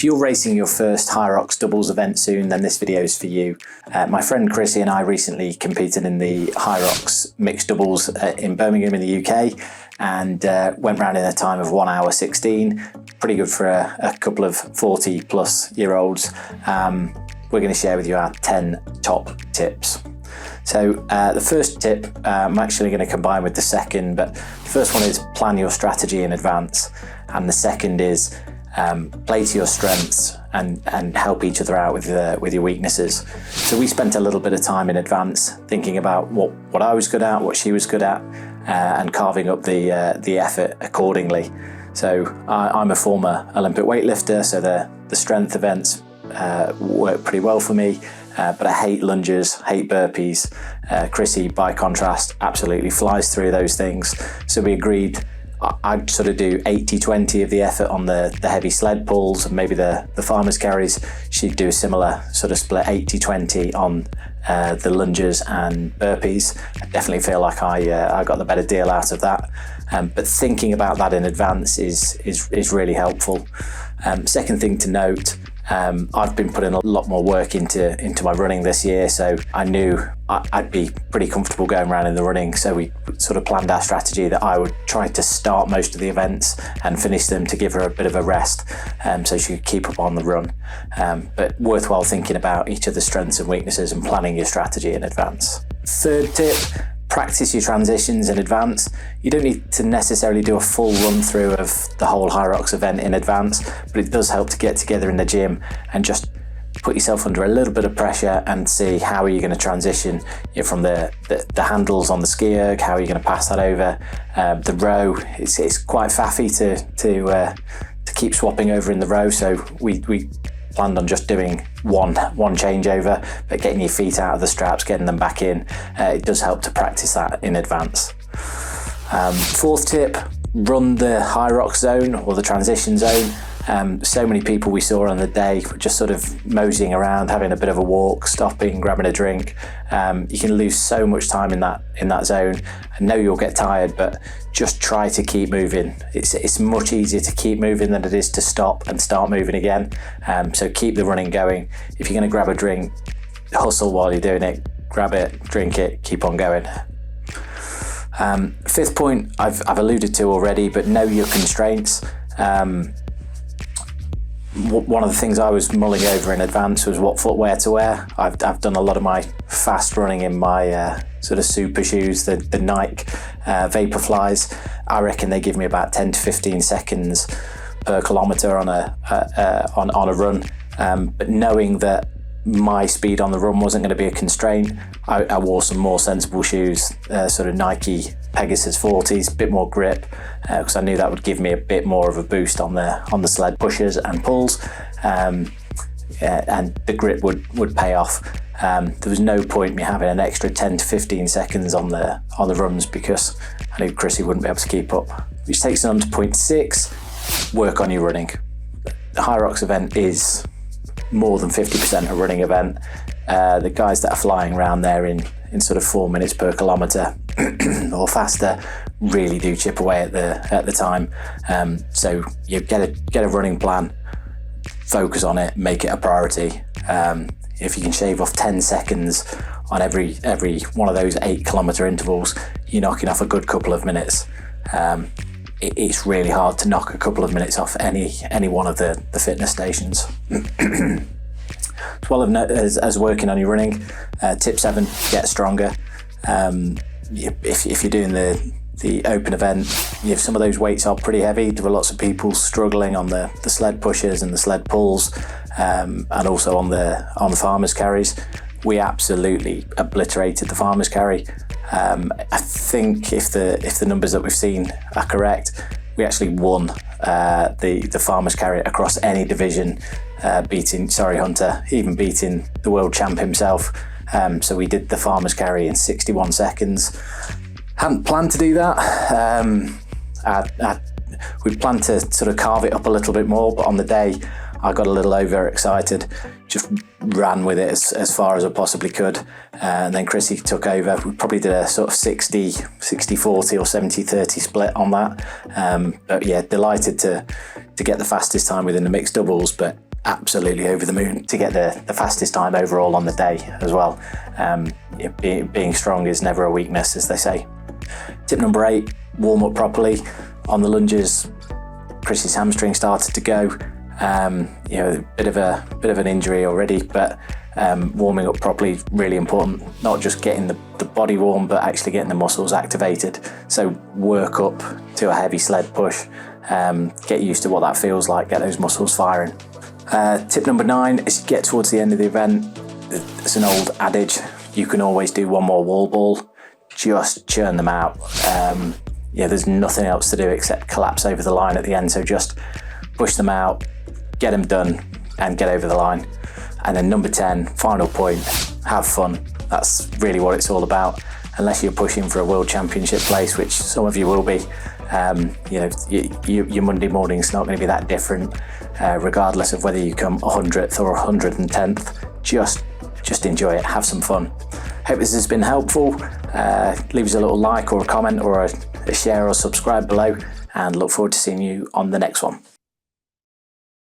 If you're racing your first HYROX Doubles event soon, then this video is for you. My friend Chrissy and I recently competed in the HYROX Mixed Doubles in Birmingham in the UK and went round in a time of 1 hour 16. Pretty good for a couple of 40 plus year olds. We're going to share with you our 10 top tips. So the first tip I'm actually going to combine with the second, but the first one is plan your strategy in advance, and the second is play to your strengths and help each other out with your weaknesses. So we spent a little bit of time in advance thinking about what I was good at, what she was good at, and carving up the effort accordingly. So I'm a former Olympic weightlifter, so the strength events work pretty well for me. But I hate lunges, hate burpees. Chrissy, by contrast, absolutely flies through those things. So we agreed I'd sort of do 80-20 of the effort on the heavy sled pulls and maybe the farmer's carries. She'd do a similar sort of split 80-20 on the lunges and burpees. I definitely feel like I got the better deal out of that. But thinking about that in advance is really helpful. Second thing to note, I've been putting a lot more work into my running this year, so I knew I'd be pretty comfortable going around in the running, so we sort of planned our strategy that I would try to start most of the events and finish them to give her a bit of a rest, so she could keep up on the run. But worthwhile thinking about each of the strengths and weaknesses and planning your strategy in advance. Third tip, practice your transitions in advance. You don't need to necessarily do a full run through of the whole HYROX event in advance, but it does help to get together in the gym and just put yourself under a little bit of pressure and see how are you going to transition from the handles on the ski erg, how are you going to pass that over. The row, it's quite faffy to keep swapping over in the row, so we planned on just doing one changeover, but getting your feet out of the straps, getting them back in, it does help to practice that in advance. Fourth tip, run the HYROX zone or the transition zone. So many people we saw on the day just sort of moseying around, having a bit of a walk, stopping, grabbing a drink. You can lose so much time in that zone. I know you'll get tired, but just try to keep moving. It's much easier to keep moving than it is to stop and start moving again. So keep the running going. If you're going to grab a drink, hustle while you're doing it. Grab it, drink it, keep on going. Fifth point I've alluded to already, but know your constraints. One of the things I was mulling over in advance was what footwear to wear. I've done a lot of my fast running in my sort of super shoes, the Nike Vaporflies. I reckon they give me about 10 to 15 seconds per kilometre on a run. But knowing that my speed on the run wasn't going to be a constraint, I wore some more sensible shoes, sort of Nike Pegasus 40s, a bit more grip, because I knew that would give me a bit more of a boost on the sled pushes and pulls, and the grip would pay off. There was no point me having an extra 10 to 15 seconds on the runs because I knew Chrissy wouldn't be able to keep up. Which takes us on to point 6, work on your running. The HYROX event is more than 50% a running event. The guys that are flying around there in sort of 4 minutes per kilometre or faster really do chip away at the time. So you get a running plan, focus on it, make it a priority. If you can shave off 10 seconds on every one of those 8 kilometre intervals, you're knocking off a good couple of minutes. It's really hard to knock a couple of minutes off any one of the fitness stations. As well as working on your running, tip 7, get stronger. If you're doing the open event, some of those weights are pretty heavy. There were lots of people struggling on the sled pushes and the sled pulls, and also on the farmer's carries. We absolutely obliterated the farmer's carry. I think if the numbers that we've seen are correct, we actually won the farmer's carry across any division, beating Hunter, even beating the world champ himself. So we did the farmer's carry in 61 seconds. Hadn't planned to do that. We planned to sort of carve it up a little bit more, but on the day I got a little overexcited, just ran with it as far as I possibly could. And then Chrissy took over. We probably did a sort of 60-40 or 70-30 split on that. But yeah, delighted to get the fastest time within the mixed doubles, but absolutely over the moon to get the fastest time overall on the day as well. Being strong is never a weakness, as they say. Tip number 8, warm up properly. On the lunges, Chrissy's hamstring started to go. A bit of an injury already, but warming up properly is really important. Not just getting the body warm, but actually getting the muscles activated. So work up to a heavy sled push. Get used to what that feels like. Get those muscles firing. Tip number 9 is get towards the end of the event. It's an old adage. You can always do one more wall ball. Just churn them out. There's nothing else to do except collapse over the line at the end. So just push them out, get them done, and get over the line. And then number 10, final point, have fun. That's really what it's all about. Unless you're pushing for a world championship place, which some of you will be, your Monday morning's not going to be that different, regardless of whether you come 100th or 110th. Just enjoy it, have some fun. Hope this has been helpful. Leave us a little like or a comment or a share or subscribe below, and look forward to seeing you on the next one.